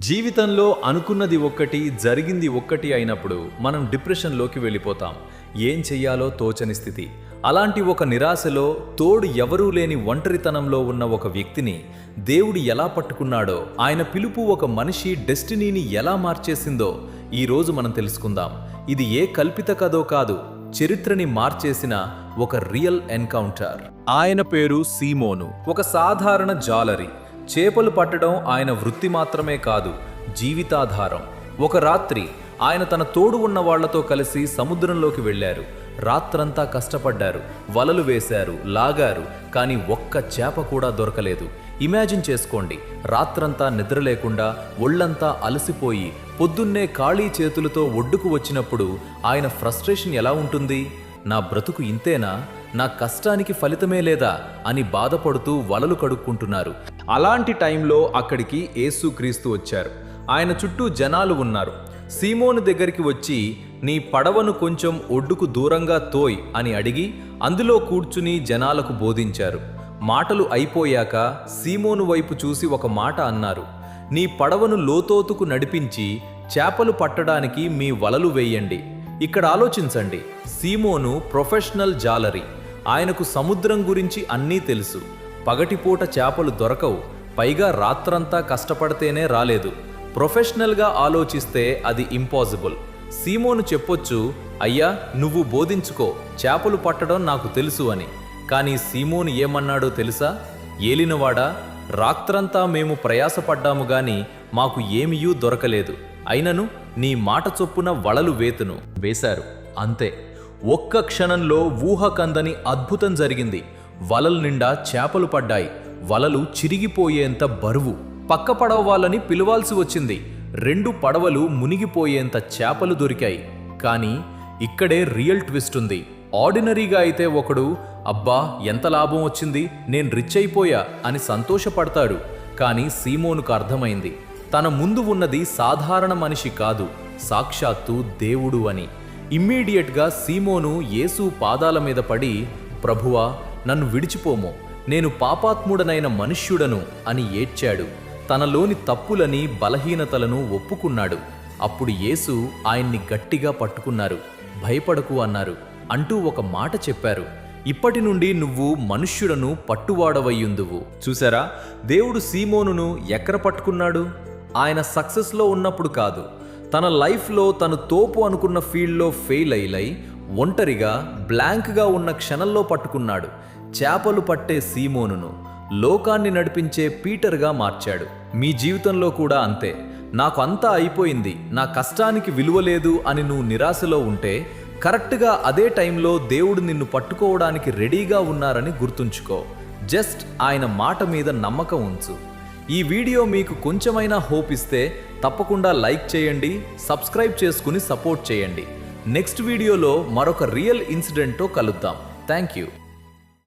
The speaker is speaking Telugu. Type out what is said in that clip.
జీవితంలో అనుకున్నది ఒక్కటి జరిగింది ఒక్కటి అయినప్పుడు మనం డిప్రెషన్లోకి వెళ్ళిపోతాం. ఏం చెయ్యాలో తోచని స్థితి. అలాంటి ఒక నిరాశలో తోడు ఎవరూ లేని ఒంటరితనంలో ఉన్న ఒక వ్యక్తిని దేవుడు ఎలా పట్టుకున్నాడో, ఆయన పిలుపు ఒక మనిషి డెస్టినీని ఎలా మార్చేసిందో ఈరోజు మనం తెలుసుకుందాం. ఇది ఏ కల్పిత కథో కాదు, చరిత్రని మార్చేసిన ఒక రియల్ ఎన్కౌంటర్. ఆయన పేరు సీమోను. ఒక సాధారణ జాలరి. చేపలు పట్టడం ఆయన వృత్తి మాత్రమే కాదు, జీవితాధారం. ఒక రాత్రి ఆయన తన తోడు ఉన్న వాళ్లతో కలిసి సముద్రంలోకి వెళ్లారు. రాత్రంతా కష్టపడ్డారు, వలలు వేశారు, లాగారు, కానీ ఒక్క చేప కూడా దొరకలేదు. ఇమాజిన్ చేసుకోండి, రాత్రంతా నిద్ర లేకుండా ఒళ్లంతా అలసిపోయి పొద్దున్నే ఖాళీ చేతులతో ఒడ్డుకు వచ్చినప్పుడు ఆయన ఫ్రస్ట్రేషన్ ఎలా ఉంటుంది? నా బ్రతుకు ఇంతేనా? నా కష్టానికి ఫలితమే లేదా అని బాధపడుతూ వలలు కడుక్కుంటున్నారు. అలాంటి టైంలో అక్కడికి యేసుక్రీస్తు వచ్చారు. ఆయన చుట్టూ జనాలు ఉన్నారు. సీమోను దగ్గరికి వచ్చి, నీ పడవను కొంచెం ఒడ్డుకు దూరంగా తోయ్ అని అడిగి అందులో కూర్చుని జనాలకు బోధించారు. మాటలు అయిపోయాక సీమోను వైపు చూసి ఒక మాట అన్నారు, నీ పడవను లోతోతుకు నడిపించి చేపలు పట్టడానికి మీ వలలు వేయండి. ఇక్కడ ఆలోచించండి, సీమోను ప్రొఫెషనల్ జాలరీ. ఆయనకు సముద్రం గురించి అన్నీ తెలుసు. పగటిపూట చేపలు దొరకవు, పైగా రాత్రంతా కష్టపడితేనే రాలేదు. ప్రొఫెషనల్గా ఆలోచిస్తే అది ఇంపాసిబుల్. సీమోను చెప్పొచ్చు, అయ్యా నువ్వు బోధించుకో, చేపలు పట్టడం నాకు తెలుసు అని. కానీ సీమోను ఏమన్నాడో తెలుసా? ఏలినవాడా, రాత్రంతా మేము ప్రయాసపడ్డాము గాని మాకు ఏమీయూ దొరకలేదు. అయినను నీ మాట చొప్పున వలలు వేశారు. అంతే, ఒక్క క్షణంలో ఊహకందని అద్భుతం జరిగింది. వలల నిండా చేపలు పడ్డాయి. వలలు చిరిగిపోయేంత బరువు. పక్క పడవ వాళ్ళని పిలవాల్సి వచ్చింది. 2 పడవలు మునిగిపోయేంత చేపలు దొరికాయి. కానీ ఇక్కడే రియల్ ట్విస్ట్ ఉంది. ఆర్డినరీగా అయితే ఒకడు, అబ్బా ఎంత లాభం వచ్చింది, నేను రిచ్ అయిపోయా అని సంతోషపడతాడు. కానీ సీమోనుకు అర్థమైంది, తన ముందు ఉన్నది సాధారణ మనిషి కాదు, సాక్షాత్తు దేవుడు అని. ఇమ్మీడియట్గా సీమోను యేసు పాదాల మీద పడి, ప్రభువా నన్ను విడిచిపోము, నేను పాపాత్ముడనైన మనుష్యుడను అని ఏడ్చాడు. తనలోని తప్పులని బలహీనతలను ఒప్పుకున్నాడు. అప్పుడు యేసు ఆయన్ని గట్టిగా పట్టుకున్నారు. భయపడకు అన్నారు. అంటూ ఒక మాట చెప్పారు, ఇప్పటి నుండి నువ్వు మనుష్యుడను పట్టువాడవయ్యుందువు. చూసారా, దేవుడు సీమోనును ఎక్కడ పట్టుకున్నాడు? ఆయన సక్సెస్లో ఉన్నప్పుడు కాదు, తన లైఫ్లో తను తోపు అనుకున్న ఫీల్డ్లో ఫెయిల్ అయ్యి ఒంటరిగా బ్లాంక్గా ఉన్న క్షణంలో పట్టుకున్నాడు. చేపలు పట్టే సీమోనును లోకాన్ని నడిపించే పీటర్గా మార్చాడు. మీ జీవితంలో కూడా అంతే. నాకు అంతా అయిపోయింది, నా కష్టానికి విలువ లేదు అని నువ్వు నిరాశలో ఉంటే, కరెక్ట్గా అదే టైంలో దేవుడు నిన్ను పట్టుకోవడానికి రెడీగా ఉన్నారని గుర్తుంచుకో. జస్ట్ ఆయన మాట మీద నమ్మకం ఉంచు. ఈ వీడియో మీకు కొంచెమైనా హోప్ ఇస్తే తప్పకుండా లైక్ చేయండి, సబ్స్క్రైబ్ చేసుకుని సపోర్ట్ చేయండి. నెక్స్ట్ వీడియోలో మరొక రియల్ ఇన్సిడెంట్తో కలుద్దాం. Thank you.